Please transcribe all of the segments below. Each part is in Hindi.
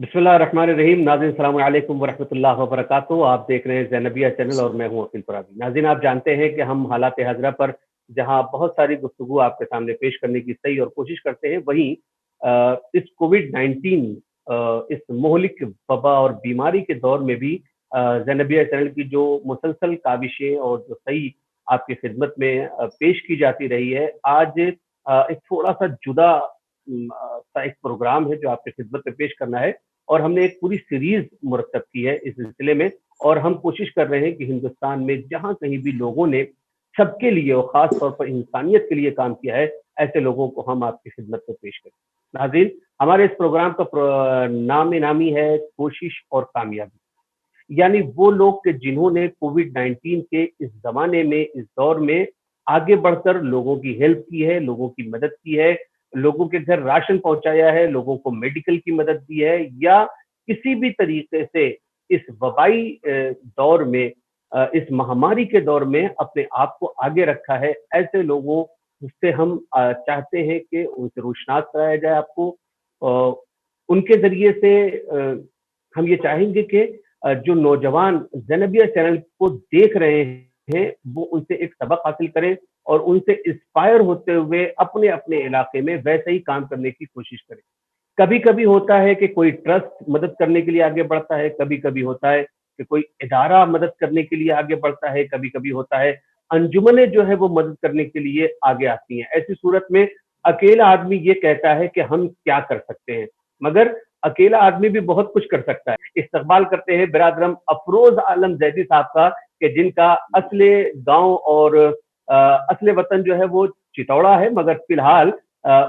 बिस्मिल्लाहिर्रहमानिर्रहीम। नाज़रीन अस्सलामु अलैकुम वरहमतुल्लाहि वबरकातुहू। आप देख रहे हैं ज़ैनबिया चैनल और मैं हूं अकील फराबी। नाज़रीन, आप जानते हैं कि हम हालात हाज़िरा पर जहां बहुत सारी गुफ्तगू आपके सामने पेश करने की सही और कोशिश करते हैं, वहीं इस कोविड-19 इस मुहलिक वबा और बीमारी के दौर में भी ज़ैनबिया चैनल की जो मुसलसल काविशें और जो सही आपकी खिदमत में पेश की जाती रही है, आज एक थोड़ा-सा जुदा सा एक प्रोग्राम है जो आपकी खिदमत में पेश करना है। और हमने एक पूरी सीरीज मुरतब की है इस सिलसिले में, और हम कोशिश कर रहे हैं कि हिंदुस्तान में जहां कहीं भी लोगों ने सबके लिए और खास तौर पर इंसानियत के लिए काम किया है, ऐसे लोगों को हम आपकी खिदमत में पेश करें। नाज़रीन, हमारे इस प्रोग्राम का नाम नामी है कोशिश और कामयाबी। यानी वो लोग के जिन्होंने कोविड 19 के इस जमाने में, इस दौर में आगे बढ़कर लोगों की हेल्प की है, लोगों की मदद की है, लोगों के घर राशन पहुंचाया है, लोगों को मेडिकल की मदद दी है, या किसी भी तरीके से इस वबाई दौर में, इस महामारी के दौर में अपने आप को आगे रखा है। ऐसे लोगों से हम चाहते हैं कि उनसे रोशनास कराया जाए आपको। अ, उनके जरिए से हम ये चाहेंगे कि जो नौजवान ज़ैनबिया चैनल को देख रहे हैं, वो उनसे एक सबक हासिल करें और उनसे इंस्पायर होते हुए अपने अपने इलाके में वैसे ही काम करने की कोशिश करें। कभी कभी होता है कि कोई ट्रस्ट मदद करने के लिए आगे बढ़ता है, कभी कभी होता है कि कोई इदारा मदद करने के लिए आगे बढ़ता है, कभी कभी होता है अंजुमने जो है वो मदद करने के लिए आगे आती हैं। ऐसी सूरत में अकेला आदमी ये कहता है कि हम क्या कर सकते हैं, मगर अकेला आदमी भी बहुत कुछ कर सकता है। इस्तकबाल करते हैं बिरादरम अफरोज आलम जैदी साहब का, कि जिनका असले गांव और असले वतन जो है वो चितौड़ा है, मगर फिलहाल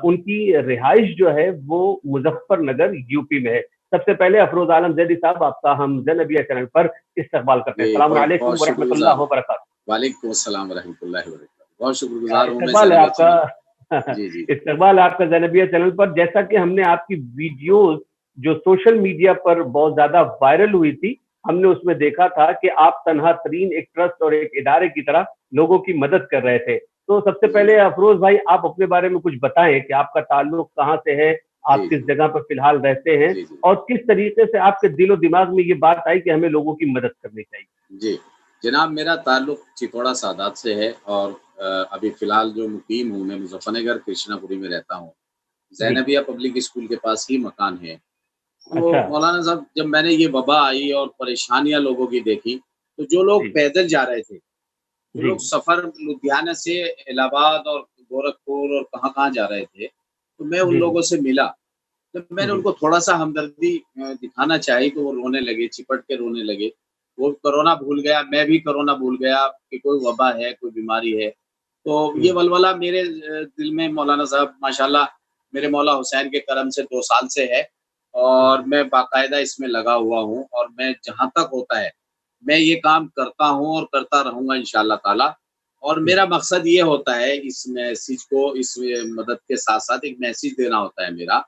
उनकी रिहाइश जो है वो मुजफ्फरनगर यूपी में है। सबसे पहले अफरोज आलम जैदी साहब, आपका हम ज़ैनबिया चैनल पर इस्तकबाल करते हैं। जी, सलाम बहुत अलैकुम बहुत वरहमतुल्लाह शुक्रगुज़ार हूँ। वबरकातुहू। वालेकुम अस्सलाम व रहमतुल्लाहि व बरकातहू। बहुत शुक्रगुज़ार हूँ मैं इस्तकबाल है ज़ैनबिया चैनल का। आपका। जी, जी। इस्तकबाल है आपका ज़ैनबिया चैनल पर। जैसा कि हमने आपकी वीडियोस जो सोशल मीडिया पर बहुत ज्यादा वायरल हुई थी, हमने उसमें देखा था कि आप तनहा तरीन एक ट्रस्ट और एक इदारे की तरह लोगों की मदद कर रहे थे। तो सबसे जी, पहले अफरोज भाई, आप अपने बारे में कुछ बताएं कि आपका ताल्लुक कहाँ से है, आप जी, किस जी, जगह पर फिलहाल रहते हैं, जी, जी, और किस तरीके से आपके दिलो दिमाग में ये बात आई कि हमें लोगों की मदद करनी चाहिए। जी। जनाब, मेरा ताल्लुक चितौड़ा सादात से है और अभी फ़िलहाल जो मुकीम हूँ मैं मुज़फ़्फ़रनगर कृष्णापुरी में रहता हूँ। जी। ज़ैनबिया पब्लिक स्कूल के पास ही मकान है। तो अच्छा। मौलाना साहब, जब मैंने ये वबा आई और परेशानियाँ लोगों की देखी, तो जो लोग जी। पैदल जा रहे थे, जो जी। लोग सफ़र लुधियाना से इलाहाबाद और गोरखपुर और कहाँ-कहाँ जा रहे थे, तो मैं उन जी। जी। लोगों से मिला। जब मैंने जी। उनको थोड़ा-सा हमदर्दी दिखाना चाही, तो वो रोने लगे, चिपट के रोने लगे। वो कोरोना भूल गया, मैं भी कोरोना भूल गया कि कोई वबा है, कोई बीमारी है। तो ये हम्म। वलवला मेरे दिल में मौलाना साहब माशाअल्लाह मेरे मौला हुसैन के करम से 2 साल से है और हम्म। मैं बाकायदा इसमें लगा हुआ हूँ और मैं जहाँ तक होता है, मैं ये काम करता हूँ और करता रहूँगा इंशाअल्लाह ताला। और मेरा हम्म। मकसद ये होता है इस मैसेज को, इस मदद के साथ-साथ एक मैसेज देना होता है मेरा।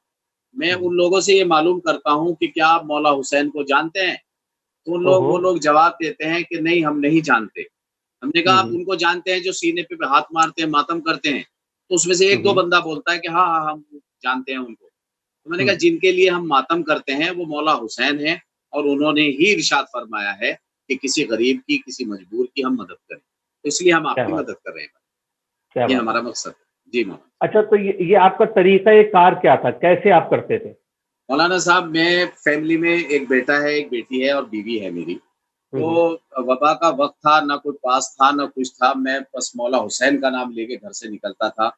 मैं हम्म। उन लोगों से ये मालूम करता हूँ कि क्या आप मौला हुसैन को जानते हैं? तो ओहो। वो लोग जवाब देते हैं कि नहीं, हम नहीं जानते। हमने कहा आप हम्म। उनको जानते हैं जो सीने पे हाथ मारते हैं, मातम करते हैं? तो उसमें से 1-2 हम्म। बंदा बोलता है कि हाँ, हाँ, हम जानते हैं उनको। तो मैंने कहा हम्म। जिनके लिए हम मातम करते हैं वो मौला हुसैन हैं और उन्होंने ही इरशाद फरमाया है कि किसी गरीब की, किसी मजबूर की हम मदद करें। तो इसलिए हम क्या आपकी बात मदद है, कर रहे हैं। क्या ये बात है। हमारा मकसद है। जी मौलाना। अच्छा, तो ये आपका तरीका ये कार क्या था, कैसे आप करते थे? मौलाना साहब, मैं फैमिली में एक बेटा है, एक बेटी है और बीवी है मेरी। तो हम्म। वबा का वक़्त था, ना कोई पास था, ना कुछ था। मैं बस मौला हुसैन का नाम लेके घर से निकलता था।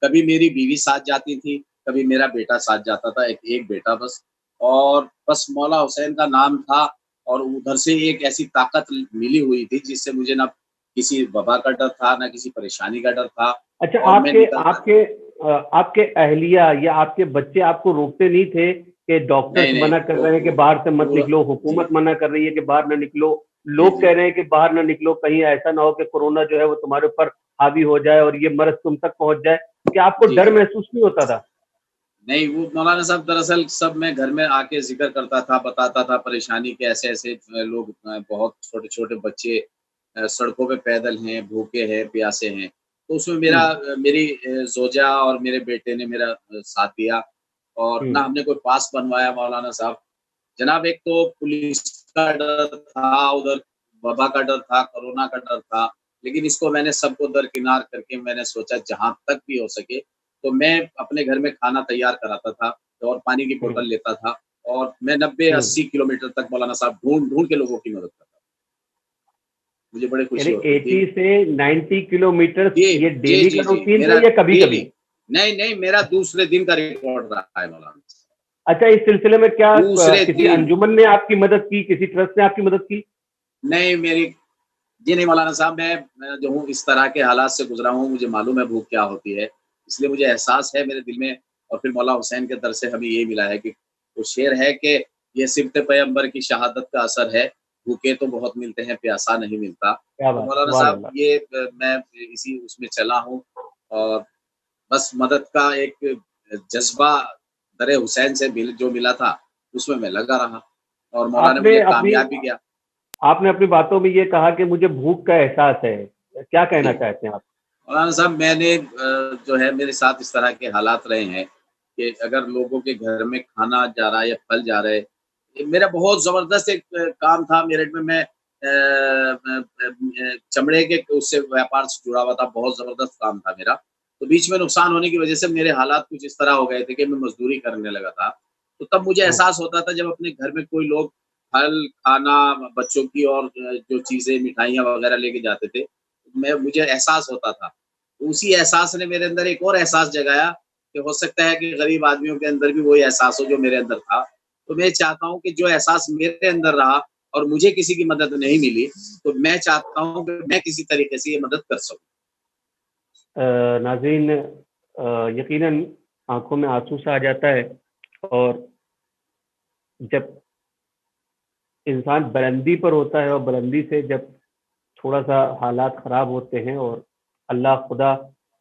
कभी मेरी बीवी साथ जाती थी, कभी मेरा बेटा साथ जाता था, एक एक बेटा बस। और बस मौला हुसैन का नाम था और उधर से एक ऐसी ताकत मिली हुई थी जिससे मुझे ना किसी वबा का डर था, ना किसी परेशानी का डर था अच्छा, और मैं आपके निकलता था। आपके आपके अहलिया या आपके बच्चे आपको रोकते नहीं थे कि डॉक्टर्स नहीं, नहीं, मना कर रहे हैं कि वो बाहर से मत पूरा निकलो, जी, हुकूमत मना कर रही है कि बाहर ना निकलो, जी, लोग जी, कह रहे जी। हैं कि बाहर ना निकलो, कहीं ऐसा ना हो कि कोरोना जो है वो तुम्हारे ऊपर हावी हो जाए और ये मर्ज तुम तक पहुंच जाए? क्या आपको जी, डर जी। महसूस नहीं होता था? नहीं, वो मौलाना साहब दरअसल सब मैं घर में आके ज़िक्र करता था, बताता था परेशानी के ऐसे-ऐसे लोग बहुत छोटे-छोटे बच्चे सड़कों पे पैदल हैं, भूखे हैं, प्यासे हैं। तो उसमें हम्म। मेरी ज़ोजा और मेरे बेटे ने मेरा साथ दिया और ना हम्म। हमने कोई पास बनवाया मौलाना साहब। जनाब एक तो पुलिस का डर था, उधर वबा का डर था, कोरोना का डर था, लेकिन इसको मैंने सबको दरकिनार करके मैंने सोचा जहाँ तक भी हो सके, तो मैं अपने घर में खाना तैयार कराता था और पानी की हुँ, बोतल लेता था और मैं हुँ। 90-80 किलोमीटर तक मौलाना साहब ढूँढ-ढूँढ के लोगों की मदद करता था। मुझे बड़ी यानी खुशी होती थी। 80 से 90 किलोमीटर जी, ये जी, डेली जी, का जी, रूटीन था मेरा या कभी-कभी? डेली नहीं, नहीं मेरा दूसरे दिन का रिकॉर्ड रहा है मौलाना। अच्छा, इस सिलसिले में क्या दूसरे किसी दिन अंजुमन ने आपकी मदद की, किसी ट्रस्ट ने आपकी मदद की? नहीं मेरी जी नहीं मौलाना साहब मैं जो हूँ इस तरह के हालात से गुज़रा हूँ, मुझे मालूम है भूख क्या होती है। इसलिए मुझे एहसास है मेरे दिल में और फिर मौला हुसैन के दर से हमें यही मिला है कि वो शेर है कि ये सिबत पैगंबर की शहादत का असर है, भूखे तो बहुत मिलते हैं, प्यासा नहीं मिलता। क्या तो बात है, मौलाना सुभान साहब अल्लाह। ये मैं इसी उसमें चला हूँ और बस मदद का एक जज़्बा दर हुसैन से जो मिला था, उसमें मैं लगा रहा और मौला ने आपने मुझे अपनी कामयाब भी किया। आपने अपनी बातों में ये कहा कि मुझे भूख का एहसास है। क्या कहना जी। चाहते हैं आप? मौलाना साहब मैंने जो है मेरे साथ इस तरह के हालात रहे हैं कि अगर लोगों के घर में खाना जा रहा है या फल जा रहे ये मेरा बहुत ज़बरदस्त एक काम था मेरठ में मैं चमड़े के उससे व्यापार से जुड़ा हुआ था, बहुत ज़बरदस्त काम था मेरा। तो बीच में नुकसान होने की वज़ह से मेरे हालात कुछ इस तरह हो गए थे कि मैं मज़दूरी करने लगा था। तो तब मुझे हुँ, एहसास होता था जब अपने घर में कोई लोग फल, खाना, बच्चों की और जो चीज़ें मिठाइयाँ वग़ैरह लेके जाते थे, मुझे एहसास होता था। उसी एहसास ने मेरे अंदर एक और एहसास जगाया कि हो सकता है कि गरीब आदमियों के अंदर भी वही एहसास हो जो मेरे अंदर था। तो मैं चाहता हूँ कि जो एहसास मेरे अंदर रहा और मुझे किसी की मदद नहीं मिली, तो मैं चाहता हूँ कि मैं किसी तरीके से ये मदद कर सकूँ। नाज़रीन, यकीनन आँखों में आँसू सा आ जाता है और जब इंसान बुलंदी पर होता है और बुलंदी से जब थोड़ा-सा हालात ख़राब होते हैं और अल्लाह खुदा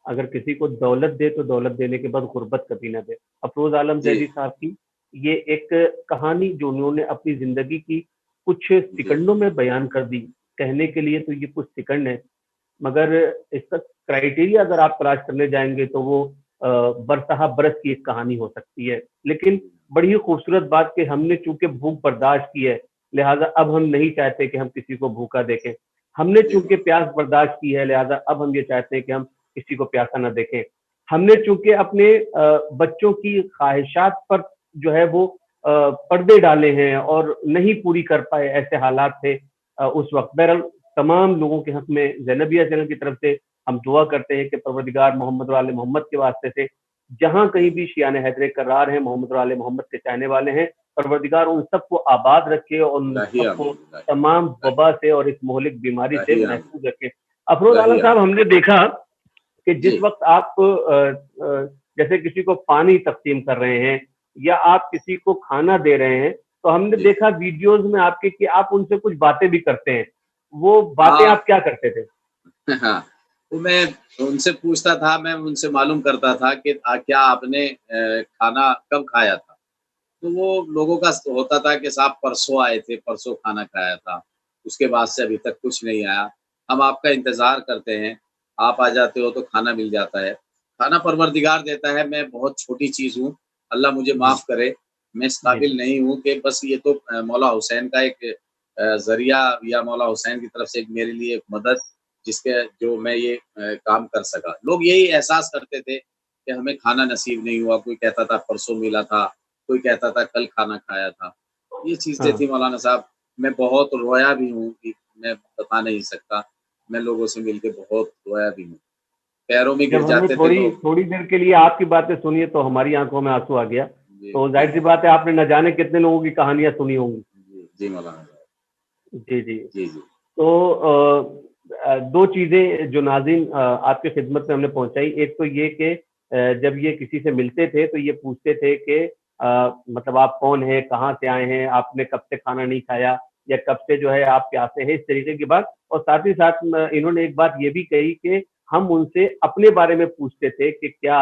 अगर किसी को दौलत दे तो दौलत देने के बाद गुर्बत कभी ना दे। अफ़रोज़ आलम जी, ज़ैदी साहब की ये एक कहानी जो उन्होंने अपनी ज़िंदगी की कुछ जी, सेकंडों में बयान कर दी। कहने के लिए तो ये कुछ सेकंड है, मगर इसका क्राइटेरिया अगर आप तलाश करने जाएँगे तो वो बरसहा बरस की एक कहानी हो सकती है। लेकिन बड़ी ही खूबसूरत बात कि हमने चूँकि भूख बर्दाश्त की है, लिहाज़ा अब हम नहीं चाहते कि हम किसी को भूखा देखें। हमने जी, चूँकि प्यास बर्दाश्त की है, लिहाज़ा अब हम ये चाहते हैं कि हम किसी को प्यासा ना देखें। हमने चूँकि अपने बच्चों की ख़्वाहिशात पर जो है वो पर्दे डाले हैं और नहीं पूरी कर पाए, ऐसे हालात थे उस वक़्त। बहरहाल तमाम लोगों के हक़ में ज़ैनबिया चैनल की तरफ से हम दुआ करते हैं कि परवरदिगार मोहम्मद और आले मोहम्मद के वास्ते से जहाँ कहीं भी शियाने हैदर करार हैं, मोहम्मद और आले मोहम्मद के चाहने वाले हैं, परवरदिगार उन सबको आबाद रखे और उन इलाही सबको आमीन, इलाही, तमाम इलाही, वबा से और इस मोहलिक बीमारी से इलाही आमीन, महफूज़ रखे। अफरोज़ आलम इलाही साहब, आमीन। हमने देखा कि जिस जी, वक़्त आप जैसे किसी को पानी तक़सीम कर रहे हैं या आप किसी को खाना दे रहे हैं, तो हमने जी। देखा वीडियोज़ में आपके कि आप उनसे कुछ बातें भी करते हैं। वो बातें हाँ, आप क्या करते थे? हाँ। तो मैं उनसे पूछता था, मैं उनसे मालूम करता था कि क्या आपने खाना कब खाया था? तो वो लोगों का होता था कि साहब परसों आए थे, परसों खाना खाया था, उसके बाद से अभी तक कुछ नहीं आया। हम आपका इंतज़ार करते हैं, आप आ जाते हो तो खाना मिल जाता है। खाना परवरदिगार देता है, मैं बहुत छोटी चीज़ हूँ, अल्लाह मुझे जी, माफ़ करे, मैं इस जी, काबिल नहीं हूँ कि बस ये तो मौला हुसैन का एक ज़रिया या मौला हुसैन की तरफ से एक मेरे लिए एक मदद जिसके जो मैं ये काम कर सका। लोग यही एहसास करते थे कि हमें खाना नसीब नहीं हुआ, कोई कहता था परसों मिला था, कोई कहता था कल खाना खाया था। ये चीज़ें हाँ। थी मौलाना साहब, मैं बहुत रोया भी हूँ कि मैं बता नहीं सकता। मैं लोगों से मिलके बहुत रोया भी हूँ। पैरों में गिर जब हमने जाते थे थोड़ी लोग। थोड़ी देर के लिए आपकी बातें सुनी है तो हमारी आँखों में आँसू आ गया। जी, तो जी, ज़ाहिर-सी बात है आपने न जाने कितने लोगों की कहानियाँ सुनी होंगी। जी, जी मौलाना साहब। जी, जी। जी, जी। तो 2 चीज़ें जो नाज़रीन आपकी खिदमत में हमने पहुँचाई, एक तो ये कि जब ये किसी से मिलते थे तो ये पूछते थे कि मतलब आप कौन हैं? कहाँ से आए हैं? आपने कब से खाना नहीं खाया या कब से जो है आप प्यासे हैं? इस तरीके की बात और साथ ही साथ म इन्होंने एक बात ये भी कही कि हम उनसे अपने बारे में पूछते थे कि क्या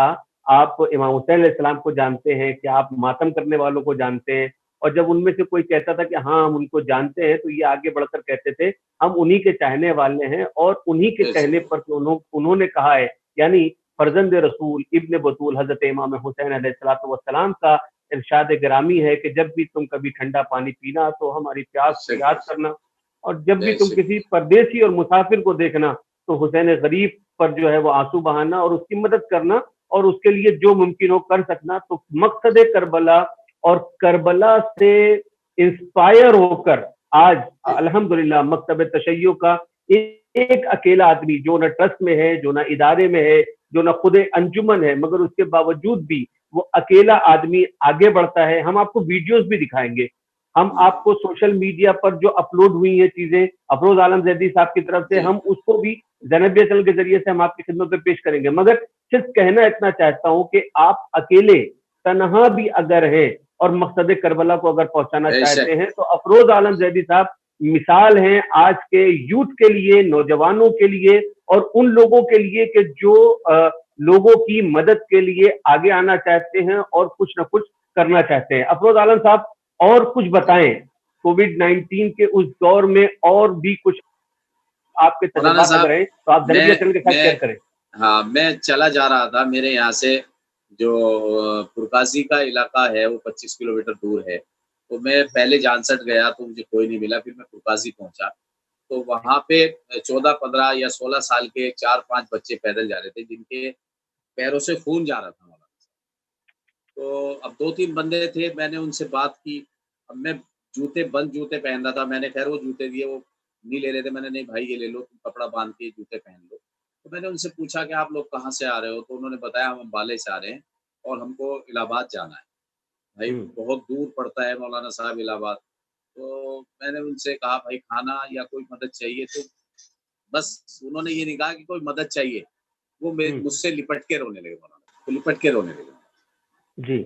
आप इमाम हुसैन अलैहिस्सलाम को जानते हैं? क्या आप मातम करने वालों को जानते हैं? और जब उनमें से कोई कहता था कि हाँ, हम उनको जानते हैं, तो ये आगे बढ़कर कहते थे, हम उन्हीं के चाहने वाले हैं और उन्हीं के बेशक, कहने पर तो उन्होंने कहा है, यानी फर्जंद रसूल, इब्न बतूल, हज़रत इमाम हुसैन अलैहिस्सलातु वस्सलाम का इरशाद गिरामी है कि जब भी तुम कभी ठंडा पानी पीना तो हमारी प्यास को याद करना, और जब भी तुम किसी परदेसी और मुसाफिर को देखना तो हुसैन गरीब पर जो है वो आंसू बहाना और उसकी मदद करना, और उसके लिए जो मुमकिन हो कर सकना। तो मकसद करबला और करबला से इंस्पायर होकर आज अल्हम्दुलिल्लाह मकतब तशय्युअ का एक अकेला आदमी जो ना ट्रस्ट में है, जो ना इदारे में है, जो ना खुद अंजुमन है, मगर उसके बावजूद भी वो अकेला आदमी आगे बढ़ता है। हम आपको वीडियोस भी दिखाएंगे, हम आपको सोशल मीडिया पर जो अपलोड हुई है चीजें अफरोज आलम जैदी साहब की तरफ से, हम उसको भी ज़ैनबिया चैनल के जरिए से हम आपकी खिदमत में पेश करेंगे। मगर सिर्फ कहना इतना चाहता हूं कि आप अकेले तनहा भी अगर हैं और मकसद करबला को अगर पहुंचाना चाहते हैं तो अफरोज आलम जैदी साहब मिसाल हैं आज के यूथ के लिए, नौजवानों के लिए और उन लोगों के लिए कि जो लोगों की मदद के लिए आगे आना चाहते हैं और कुछ ना कुछ करना चाहते हैं। अफरोज आलम साहब और कुछ बताएं कोविड-19 के उस दौर में, और भी कुछ आपके तजुर्बात अगर हैं तो आप ज़ैनबिया चैनल के साथ शेयर करें। हाँ, मैं चला जा रहा था, मेरे यहाँ से जो पुरकासी का इलाका है वो 25 किलोमीटर दूर है। तो मैं पहले जानसठ गया तो मुझे कोई नहीं मिला, फिर मैं पुरकासी पहुँचा। तो वहाँ पे 14, 15 या 16 साल के 4-5 बच्चे पैदल जा रहे थे जिनके पैरों से खून जा रहा था मौलाना साहब। तो अब 2-3 बंदे थे, मैंने उनसे बात की। अब मैं बंद जूते पहन रहा था, मैंने खैर वो जूते दिए, वो नहीं ले रहे थे। मैंने, नहीं भाई ये ले लो, तुम कपड़ा बाँध के जूते पहन लो। तो मैंने उनसे पूछा कि आप लोग कहाँ से आ रहे हो? तो उन्होंने बताया हम अम्बाले से आ रहे हैं और हमको इलाहाबाद जाना है। भाई बहुत दूर पड़ता है मौलाना साहब इलाहाबाद। तो मैंने उनसे कहा भाई खाना या कोई मदद चाहिए? तो बस उन्होंने ये नहीं कहा कि कोई मदद चाहिए, वो मुझसे लिपट के रोने लगे मौलाना, तो लिपट के रोने लगे। जी।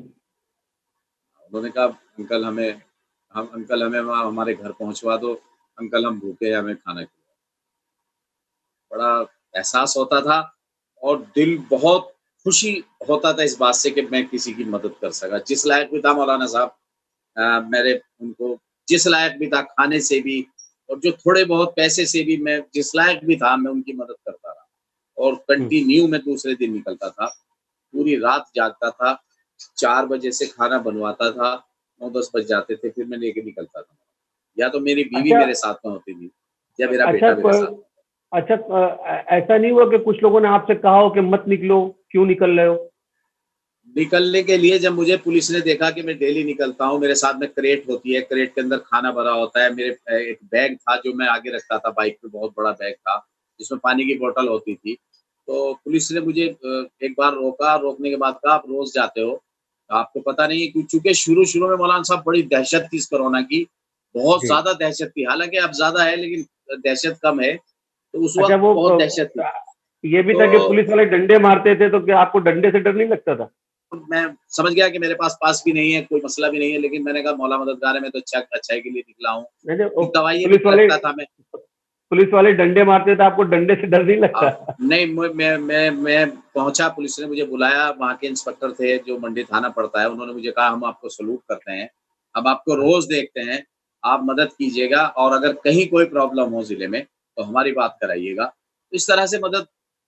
उन्होंने कहा अंकल हमें वहाँ हमारे घर पहुँचवा दो, अंकल हम भूखे हैं, हमें खाना खिलाओ। बड़ा एहसास होता था और दिल बहुत खुशी होता था इस बात से कि मैं किसी की मदद कर सका। जिस लायक भी था मौलाना साहब, मेरे उनको जिस लायक भी था खाने से भी, और जो थोड़े बहुत पैसे से भी, मैं जिस लायक भी था मैं उनकी मदद करता रहा और कंटिन्यू मैं दूसरे दिन निकलता था, पूरी रात जागता था, 4 बजे से खाना बनवाता था, 9-10 बज जाते थे, फिर मैं लेके निकलता था। या तो मेरी बीवी अच्छा मेरे साथ में होती थी या मेरा अच्छा बेटा मेरे साथ। अच्छा ऐसा नहीं हुआ कि कुछ लोगों ने आपसे कहा हो कि मत निकलो, क्यों निकल रहे हो? निकलने के लिए जब मुझे पुलिस ने देखा कि मैं डेली निकलता हूँ, मेरे साथ में क्रेट होती है, क्रेट के अंदर खाना भरा होता है, मेरे एक बैग था जो मैं आगे रखता था, बाइक पे बहुत बड़ा बैग था, जिसमें पानी की बोतल होती थी। तो पुलिस ने मुझे एक बार रोका, रोकने के बाद कहा आप रोज़ जाते हो, आपको पता नहीं है क्यों? चूँकि शुरू-शुरू में मौलाना साहब बड़ी दहशत थी इस कोरोना की, बहुत जी। ज़्यादा दहशत थी, हालाँकि अब ज़्यादा है लेकिन दहशत कम है, तो उस अच्छा वक़्त वो बहुत दहशत थी। ये भी था कि तो पुलिस वाले डंडे मारते थे, तो क्या आपको डंडे से डर नहीं लगता था? मैं समझ गया कि मेरे पास पास भी नहीं है, कोई मसला भी नहीं है, लेकिन मैंने कहा मौला मददगार है, मैं तो अच्छाई के लिए निकला हूँ। नहीं, नहीं, वो फिर दवाइयाँ भी रखता था मैं। पुलिस वाले डंडे मारते थे, आपको डंडे से डर नहीं लगता? नहीं, मैं पहुँचा, पुलिस ने मुझे बुलाया, वहाँ के इंस्पेक्टर थे जो मंडी थाना पड़ता है, उन्होंने मुझे कहा हम आपको सैल्यूट करते हैं, हम आपको हाँ। रोज़ देखते हैं, आप मदद कीजिएगा और अगर कहीं कोई प्रॉब्लम हो ज़िले में, तो हमारी बात कराइएगा। तो इस तरह से मदद,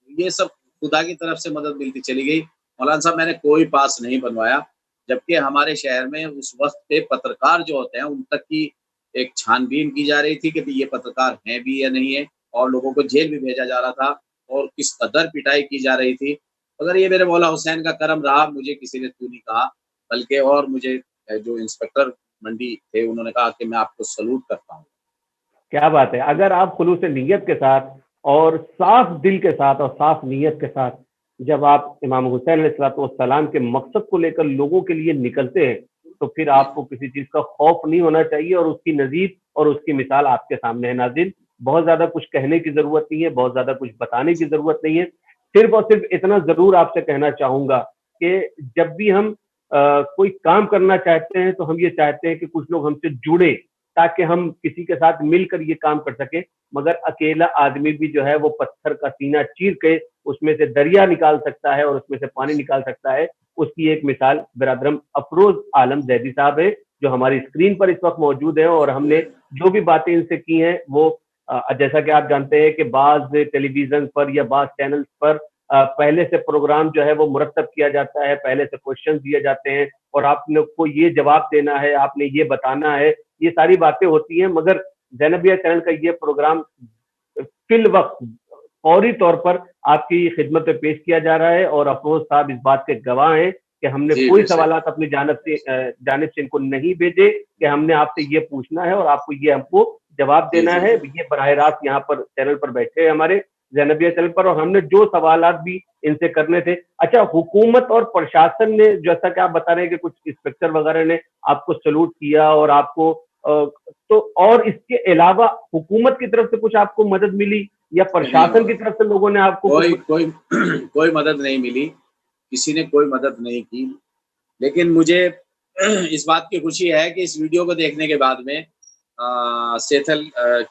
ये सब खुदा की तरफ से मदद मिलती चली गई। मौलाना साहब मैंने कोई पास नहीं बनवाया, जबकि हमारे शहर में उस वक़्त पे पत्रकार जो होते हैं, उन तक की एक छानबीन की जा रही थी कि भई ये पत्रकार हैं भी या नहीं है, और लोगों को जेल भी भेजा जा रहा था और किस कदर पिटाई की जा रही थी। मगर ये मेरे मौला हुसैन का करम रहा, मुझे किसी ने तू नहीं कहा, बल्कि और मुझे जो इंस्पेक्टर मंडी थे उन्होंने कहा कि मैं आपको सैल्यूट करता हूँ। क्या बात है! अगर आप खुलूस नीयत के साथ और साफ दिल के साथ और साफ नीयत के साथ जब आप इमाम हुसैन अलैहिस्सलाम के मकसद को लेकर लोगों के लिए निकलते हैं, तो फिर आपको किसी चीज़ का खौफ नहीं होना चाहिए, और उसकी नज़ीर और उसकी मिसाल आपके सामने है। नाज़रीन, बहुत ज़्यादा कुछ कहने की ज़रूरत नहीं है, बहुत ज़्यादा कुछ बताने की ज़रूरत नहीं है। सिर्फ़ और सिर्फ़ इतना ज़रूर आपसे कहना चाहूँगा कि जब भी हम कोई काम करना चाहते हैं, तो हम ये चाहते हैं कि कुछ लोग हमसे जुड़े, ताकि हम किसी के साथ मिलकर ये काम कर सकें। मगर अकेला आदमी भी जो है वो पत्थर का सीना चीर के उसमें से दरिया निकाल सकता है और उसमें से पानी निकाल सकता है। उसकी एक मिसाल बिरादरम अफरोज आलम जैदी साहब है, जो हमारी स्क्रीन पर इस वक्त मौजूद है, और हमने जो भी बातें इनसे की हैं वो जैसा कि आप जानते हैं कि बाज टेलीविजन पर या बाज चैनल पर पहले से प्रोग्राम जो है वो मुरतब किया जाता है, पहले से क्वेश्चन दिए जाते हैं, और आपने को ये जवाब देना है, आपने ये बताना है, ये सारी बातें होती हैं। मगर ज़ैनबिया चैनल का ये प्रोग्राम फिल वक्त फौरी तौर पर आपकी खिदमत में पेश किया जा रहा है और अफरोज साहब इस बात के गवाह हैं कि हमने जी कोई बेशक। सवालात अपनी जानिब से इनको नहीं भेजे कि हमने आपसे ये पूछना है और आपको ये हमको जवाब जी देना जी है। जी। ये बराह रास्त यहाँ पर चैनल पर बैठे हैं हमारे ज़ैनबिया चैनल पर, और हमने जो सवालात भी इनसे करने थे। अच्छा, हुकूमत और प्रशासन ने, जैसा कि आप बता रहे हैं कि कुछ इंस्पेक्टर वगैरह ने आपको सैल्यूट किया और आपको तो और इसके अलावा हुकूमत की तरफ से कुछ आपको मदद मिली या नहीं प्रशासन की और तरफ से लोगों ने आपको कुछ कोई कोई कोई मदद नहीं मिली, किसी ने कोई मदद नहीं की। लेकिन मुझे इस बात की खुशी है कि इस वीडियो को देखने के बाद में सेथल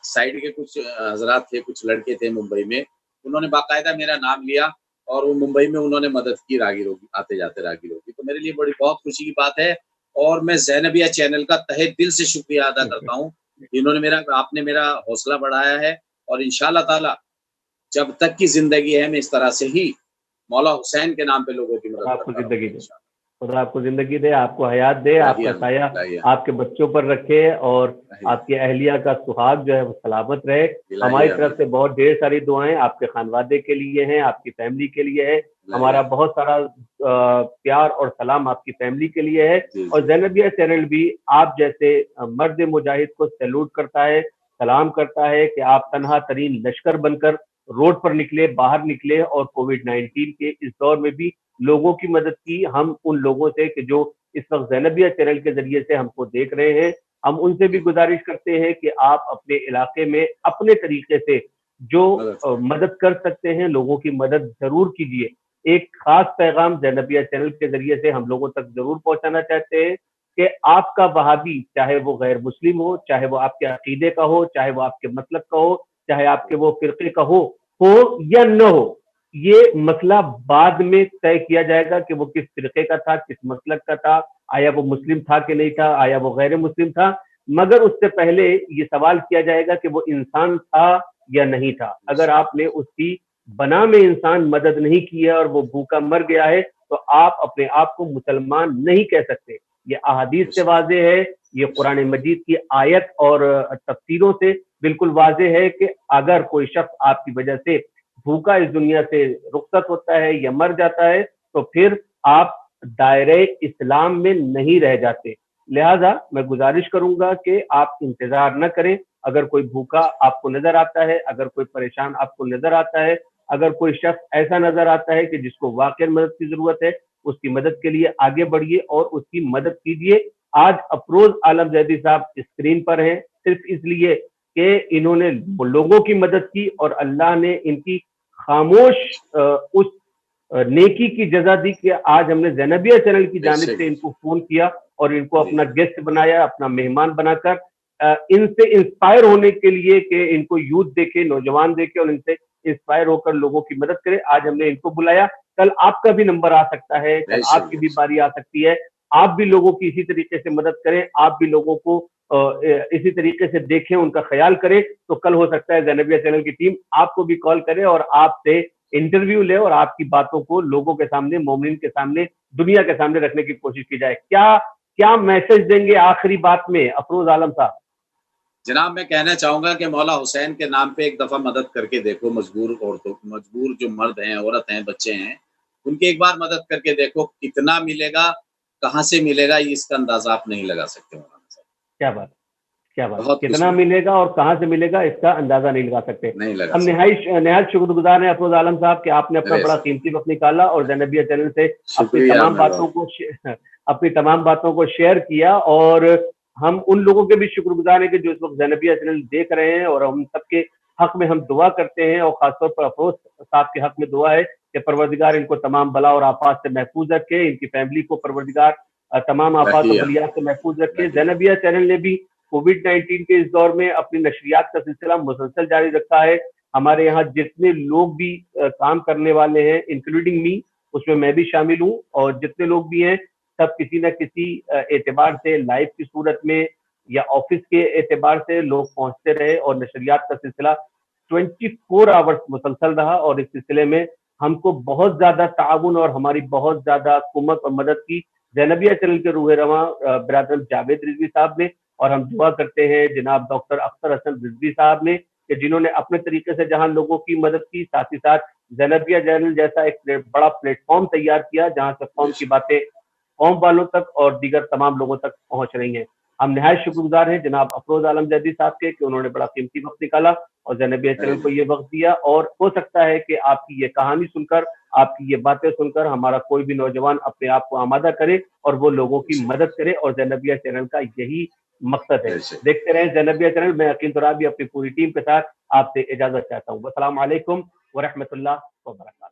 साइड के कुछ हज़रात थे, कुछ लड़के थे मुंबई में, उन्होंने बाकायदा मेरा नाम लिया और वो मुंबई में उन्होंने मदद की राहगीरों की, आते-जाते राहगीरों की। तो मेरे लिए बड़ी बहुत खुशी की बात है और मैं ज़ैनबिया चैनल का तहे दिल से शुक्रिया अदा करता हूँ। इन्होंने मेरा आपने मेरा हौसला बढ़ाया है और इंशाअल्लाह ताला जब तक की ज़िंदगी है, मैं इस तरह से ही मौला हुसैन के नाम पे लोगों की मदद खुदा आपको करता जिंदगी रहूँगा दे, इंशाअल्लाह। खुदा आपको जिंदगी दे, आपको हयात दे, इलाही आपका आमीन, साया इलाही आमीन, आपके बच्चों पर रखे और इलाही आपकी अहलिया का सुहाग जो है वो सलामत रहे। इलाही हमारी तरफ आमीन, से बहुत ढेर सारी दुआएं आपके खानवादे के लिए हैं, आपकी फैमिली के लिए है। इलाही हमारा आमीन। बहुत सारा प्यार और सलाम आपकी फैमिली के लिए है। जी, और जी, जी। ज़ैनबिया चैनल भी आप जैसे मर्द मुजाहिद को सैल्यूट करता है, सलाम करता है कि आप तनहा तरीन लश्कर बनकर रोड पर निकले, बाहर निकले और कोविड-19 के इस दौर में भी लोगों की मदद की। हम उन लोगों से कि जो इस वक्त ज़ैनबिया चैनल के जरिए से हमको देख रहे हैं, हम उनसे भी जी, गुजारिश करते हैं कि आप अपने इलाके में अपने तरीके से जो मदद करें। मदद कर सकते हैं, लोगों की मदद ज़रूर कीजिए। एक खास पैगाम ज़ैनबिया चैनल के ज़रिए से हम लोगों तक ज़रूर पहुँचाना चाहते हैं कि आपका वहाबी, चाहे वो गैर मुस्लिम हो, चाहे वो आपके अकीदे का हो, चाहे वो आपके मतलब का हो, चाहे आपके वो फ़िरक़े का हो या न हो, ये मसला बाद में तय किया जाएगा कि वो किस फ़िरक़े का था, किस मसलक का था, आया वो मुस्लिम था कि नहीं था, आया वो गैर मुस्लिम था। मगर उससे पहले ये सवाल किया जाएगा कि वो इंसान था या नहीं था। अगर आपने उसकी बना में इंसान मदद नहीं की है और वो भूखा मर गया है, तो आप अपने आप को मुसलमान नहीं कह सकते। ये अहादीस से बेशक, वाज़ेह है, ये बेशक। कुरान मजीद की आयत और तफसीरों से बिल्कुल वाज़ेह है कि अगर कोई शख्स आपकी वजह से भूखा इस दुनिया से रुखसत होता है या मर जाता है, तो फिर आप दायरे इस्लाम में नहीं रह जाते। लिहाजा मैं गुजारिश करूंगा कि आप इंतजार न करें। अगर कोई भूखा आपको नजर आता है, अगर कोई परेशान आपको नजर आता है, अगर कोई शख्स ऐसा नजर आता है कि जिसको वाकई मदद की जरूरत है, उसकी मदद के लिए आगे बढ़िए और उसकी मदद कीजिए। आज अफरोज आलम जैदी साहब स्क्रीन पर हैं सिर्फ इसलिए कि इन्होंने लोगों की मदद की और अल्लाह ने इनकी खामोश उस नेकी की जजा दी कि आज हमने ज़ैनबिया चैनल की जानिब बेशक, से बेशक। इनको फोन किया और इनको जी, अपना जी। गेस्ट बनाया, अपना मेहमान बनाकर इनसे इंस्पायर होने के लिए कि इनको यूथ देखे, नौजवान देखे और इनसे इंस्पायर होकर लोगों की मदद करे, आज हमने इनको बुलाया। कल आपका भी नंबर आ सकता है, कल बेशक, आपकी भी बेशक। बारी आ सकती है। आप भी लोगों की इसी तरीके से मदद करें, आप भी लोगों को इसी तरीके से देखें, उनका ख्याल करें, तो कल हो सकता है ज़ैनबिया चैनल की टीम आपको भी कॉल करे और आपसे इंटरव्यू ले और आपकी बातों को लोगों के सामने, मोमिन के सामने, दुनिया के सामने रखने की कोशिश की जाए। क्या क्या मैसेज देंगे आखिरी बात में अफरोज आलम साहब? जनाब मैं कहना चाहूँगा कि मौला हुसैन के नाम पे एक दफ़ा मदद करके देखो मजबूर जो मर्द हैं, औरत हैं, बच्चे हैं, उनकी एक बार मदद करके देखो, कितना मिलेगा, कहाँ से मिलेगा, ये इसका अंदाज़ा आप नहीं लगा सकते मौलाना साहब। क्या बात, क्या बात! बहुत कुछ कितना मिलेगा, मिलेगा और कहाँ से मिलेगा इसका अंदाजा नहीं लगा सकते। नहीं लगा हम सकते। निहायत शुक्रगुजार हैं अफरोज आलम साहब कि आपने अपना अरे बड़ा सर, कीमती वक्त निकाला और ज़ैनबिया चैनल से अपनी शुक्रिया तमाम बातों मेहरबान। को अपनी तमाम बातों को शेयर किया। और हम उन लोगों के भी शुक्रगुजार हैं कि जो इस वक्त ज़ैनबिया चैनल देख रहे हैं, और हम सबके हक में हम दुआ करते हैं और खासतौर पर अफरोज साहब के हक में दुआ है कि परवरदिगार इनको तमाम बला और आफात से महफूज रखे, इनकी फैमिली को परवरदिगार तमाम आफात और इलाही आमीन, बलियात से महफूज रखे। इलाही आमीन। ज़ैनबिया चैनल ने भी कोविड-19 के इस दौर में अपनी नशरियात का सिलसिला मुसलसल जारी रखा है। हमारे यहाँ जितने लोग भी काम करने वाले हैं, इंक्लूडिंग मी, उसमें मैं भी शामिल हूँ, और जितने लोग भी हैं, सब किसी न किसी एतबार से लाइव की सूरत में या ऑफिस के एतबार से लोग पहुंचते रहे और नशरियात का सिलसिला 24 आवर्स मुसलसल रहा। और इस सिलसिले में हमको बहुत ज्यादा ताउन और हमारी बहुत ज्यादा कुमत और मदद की ज़ैनबिया चैनल के रूहे रवां बिरादर जावेद रिजवी साहब ने, और हम दुआ करते हैं जनाब डॉक्टर अख्तर हसन रिजवी साहब ने कि जिन्होंने अपने तरीके से जहां लोगों की मदद की, साथ ही साथ ज़ैनबिया चैनल जैसा एक बड़ा प्लेटफॉर्म तैयार किया जहां से कौम की बातें कौम वालों तक और दीगर तमाम लोगों तक पहुंच रही हैं। हम निहायत शुक्रगुजार हैं जनाब अफरोज आलम जैदी साहब के कि उन्होंने बड़ा कीमती वक्त निकाला और ज़ैनबिया चैनल को ये वक्त दिया, और हो सकता है कि आपकी ये कहानी सुनकर, आपकी ये बातें सुनकर हमारा कोई भी नौजवान अपने आप को आमादा करे और वो लोगों की मदद करे, और ज़ैनबिया चैनल का यही मकसद है। देखते रहें ज़ैनबिया चैनल। मैं यकीन तुराबी अपनी पूरी टीम के साथ आपसे इजाजत चाहता हूँ। अस्सलाम वालेकुम व रहमतुल्लाह व बरकातहू।